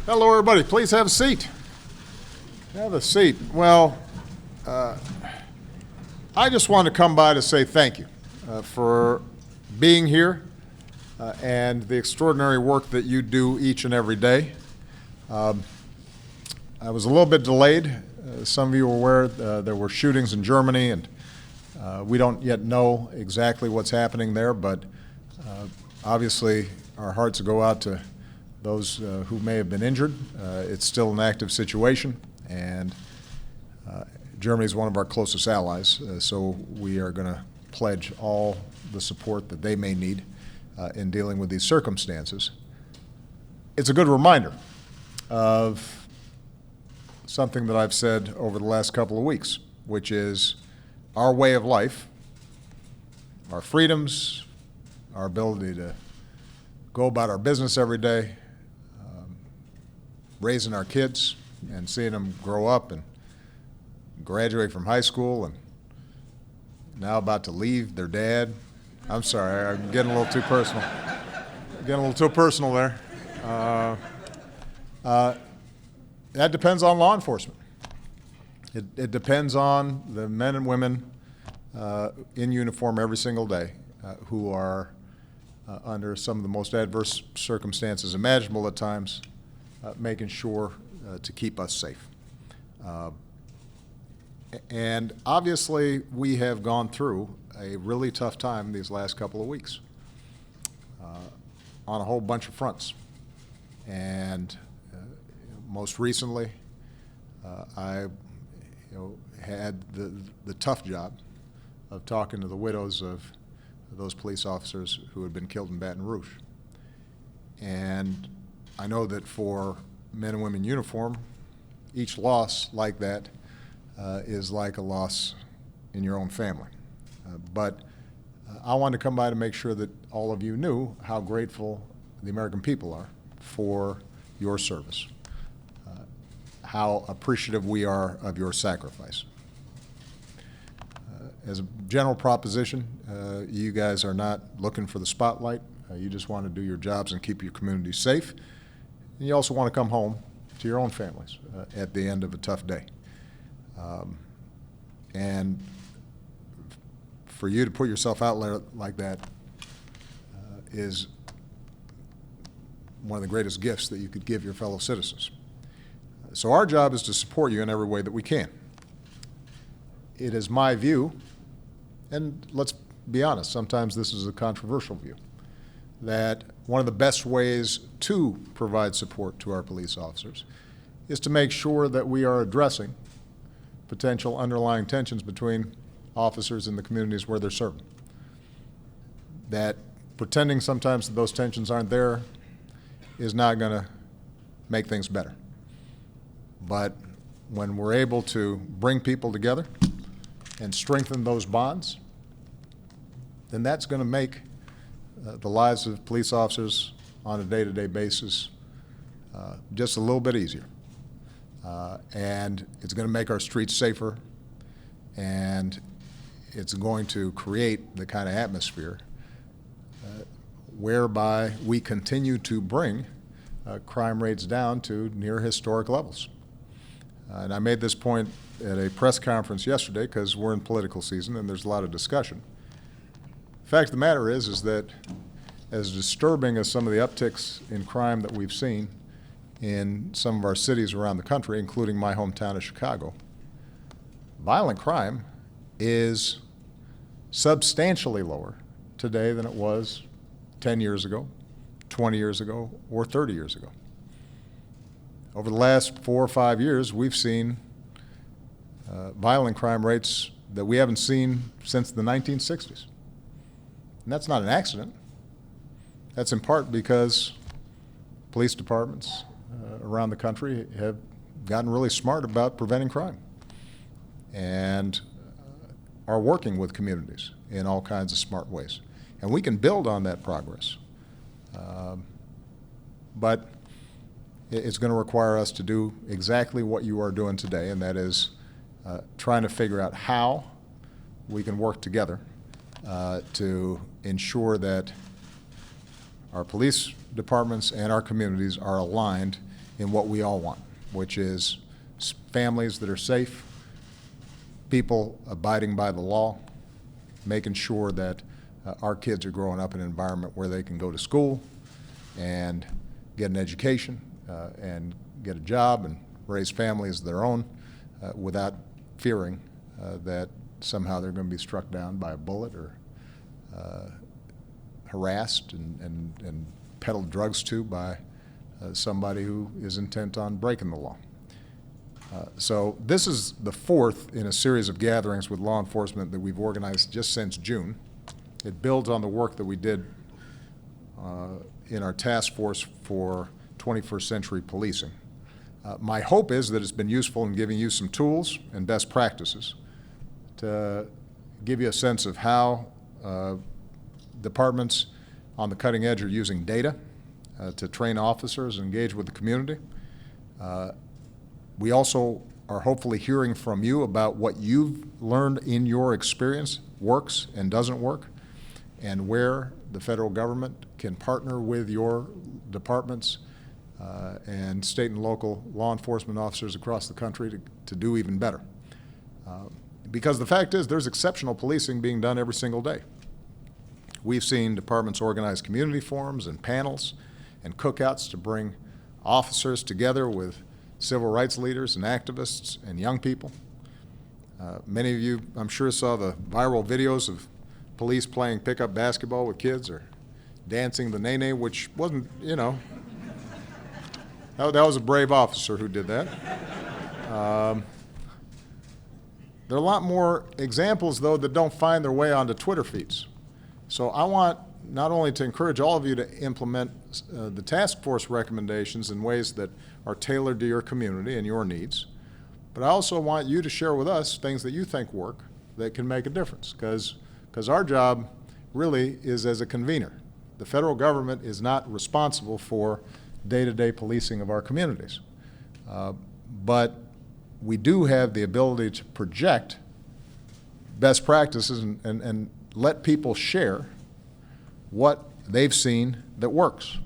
Hello, everybody. Please have a seat. Have a seat. Well, I just want to come by to say thank you for being here and the extraordinary work that you do each and every day. I was a little bit delayed. Some of you are aware there were shootings in Germany, and we don't yet know exactly what's happening there, but obviously our hearts go out to those who may have been injured. It's still an active situation, and Germany is one of our closest allies, so we are going to pledge all the support that they may need in dealing with these circumstances. It's a good reminder of something that I've said over the last couple of weeks, which is our way of life, our freedoms, our ability to go about our business every day, raising our kids and seeing them grow up and graduate from high school and now about to leave their dad. I'm sorry, I'm getting a little too personal. Getting a little too personal there. That depends on law enforcement. It depends on the men and women in uniform every single day who are under some of the most adverse circumstances imaginable at times, making sure to keep us safe. And obviously, we have gone through a really tough time these last couple of weeks on a whole bunch of fronts. And most recently, I had the tough job of talking to the widows of those police officers who had been killed in Baton Rouge. And I know that for men and women in uniform, each loss like that is like a loss in your own family. But I wanted to come by to make sure that all of you knew how grateful the American people are for your service, how appreciative we are of your sacrifice. As a general proposition, you guys are not looking for the spotlight. You just want to do your jobs and keep your community safe. And you also want to come home to your own families at the end of a tough day. And for you to put yourself out there like that is one of the greatest gifts that you could give your fellow citizens. So our job is to support you in every way that we can. It is my view, and let's be honest, sometimes this is a controversial view, that one of the best ways to provide support to our police officers is to make sure that we are addressing potential underlying tensions between officers in the communities where they're serving. That pretending sometimes that those tensions aren't there is not going to make things better. But when we're able to bring people together and strengthen those bonds, then that's going to make the lives of police officers on a day-to-day basis just a little bit easier. And it's going to make our streets safer, and it's going to create the kind of atmosphere whereby we continue to bring crime rates down to near historic levels. And I made this point at a press conference yesterday because we're in political season and there's a lot of discussion. The fact of the matter is that as disturbing as some of the upticks in crime that we've seen in some of our cities around the country, including my hometown of Chicago, violent crime is substantially lower today than it was 10 years ago, 20 years ago, or 30 years ago. Over the last 4 or 5 years, we've seen violent crime rates that we haven't seen since the 1960s. And that's not an accident. That's in part because police departments around the country have gotten really smart about preventing crime and are working with communities in all kinds of smart ways. And we can build on that progress. But it's going to require us to do exactly what you are doing today, and that is trying to figure out how we can work together to ensure that our police departments and our communities are aligned in what we all want, which is families that are safe, people abiding by the law, making sure that our kids are growing up in an environment where they can go to school and get an education and get a job and raise families of their own without fearing that somehow they're going to be struck down by a bullet or harassed and peddled drugs to by somebody who is intent on breaking the law. So this is the fourth in a series of gatherings with law enforcement that we've organized just since June. It builds on the work that we did in our task force for 21st century policing. My hope is that it's been useful in giving you some tools and best practices to give you a sense of how departments on the cutting edge are using data to train officers and engage with the community. We also are hopefully hearing from you about what you've learned in your experience works and doesn't work, and where the federal government can partner with your departments and state and local law enforcement officers across the country to do even better. Because the fact is, there's exceptional policing being done every single day. We've seen departments organize community forums and panels and cookouts to bring officers together with civil rights leaders and activists and young people. Many of you, I'm sure, saw the viral videos of police playing pickup basketball with kids or dancing the nene, which wasn't, you know, that was a brave officer who did that. There are a lot more examples, though, that don't find their way onto Twitter feeds. So I want not only to encourage all of you to implement the task force recommendations in ways that are tailored to your community and your needs, but I also want you to share with us things that you think work that can make a difference, because our job really is as a convener. The federal government is not responsible for day-to-day policing of our communities. But we do have the ability to project best practices and let people share what they've seen that works.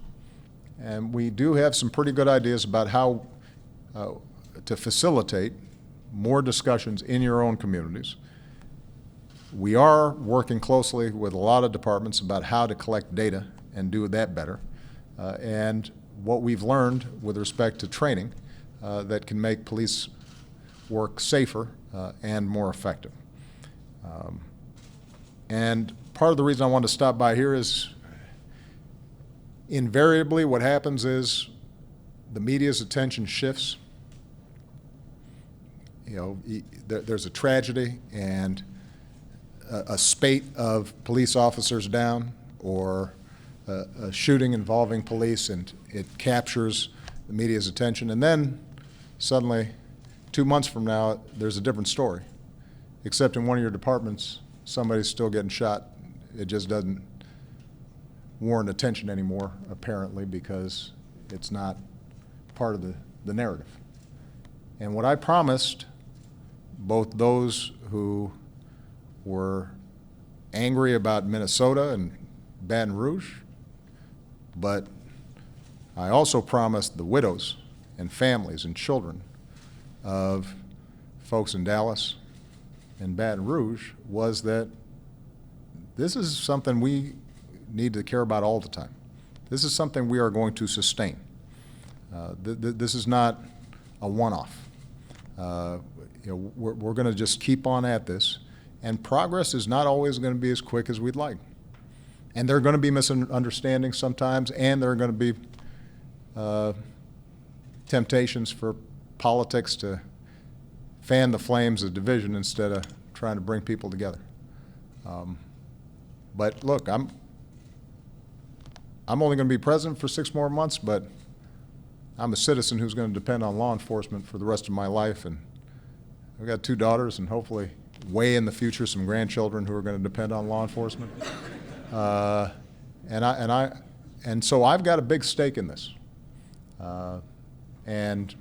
And we do have some pretty good ideas about how to facilitate more discussions in your own communities. We are working closely with a lot of departments about how to collect data and do that better. And what we've learned with respect to training that can make police work safer and more effective. And part of the reason I wanted to stop by here is invariably what happens is the media's attention shifts. You know, there's a tragedy and a spate of police officers down, or a shooting involving police, and it captures the media's attention. And then suddenly, 2 months from now, there's a different story. Except in one of your departments, somebody's still getting shot. It just doesn't warrant attention anymore, apparently, because it's not part of the narrative. And what I promised both those who were angry about Minnesota and Baton Rouge, but I also promised the widows and families and children of folks in Dallas and Baton Rouge was that this is something we need to care about all the time. This is something we are going to sustain. This is not a one-off. We're going to just keep on at this, and progress is not always going to be as quick as we'd like. And there are going to be misunderstandings sometimes, and there are going to be temptations for politics to fan the flames of division instead of trying to bring people together. But look, I'm only going to be president for 6 more months, but I'm a citizen who's going to depend on law enforcement for the rest of my life, and I've got 2 daughters, and hopefully way in the future some grandchildren who are going to depend on law enforcement. And so I've got a big stake in this, and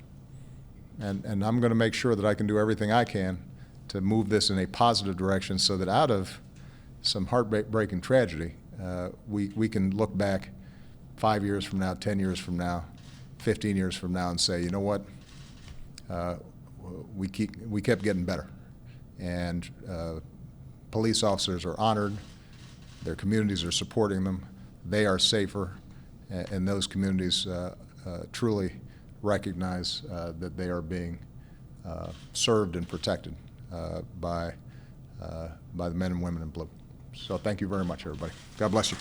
I'm going to make sure that I can do everything I can to move this in a positive direction, so that out of some heartbreaking tragedy, we can look back 5 years from now, 10 years from now, 15 years from now and say, you know what, we kept getting better. And police officers are honored, their communities are supporting them, they are safer, and those communities truly recognize that they are being served and protected by the men and women in blue. So thank you very much, everybody. God bless you.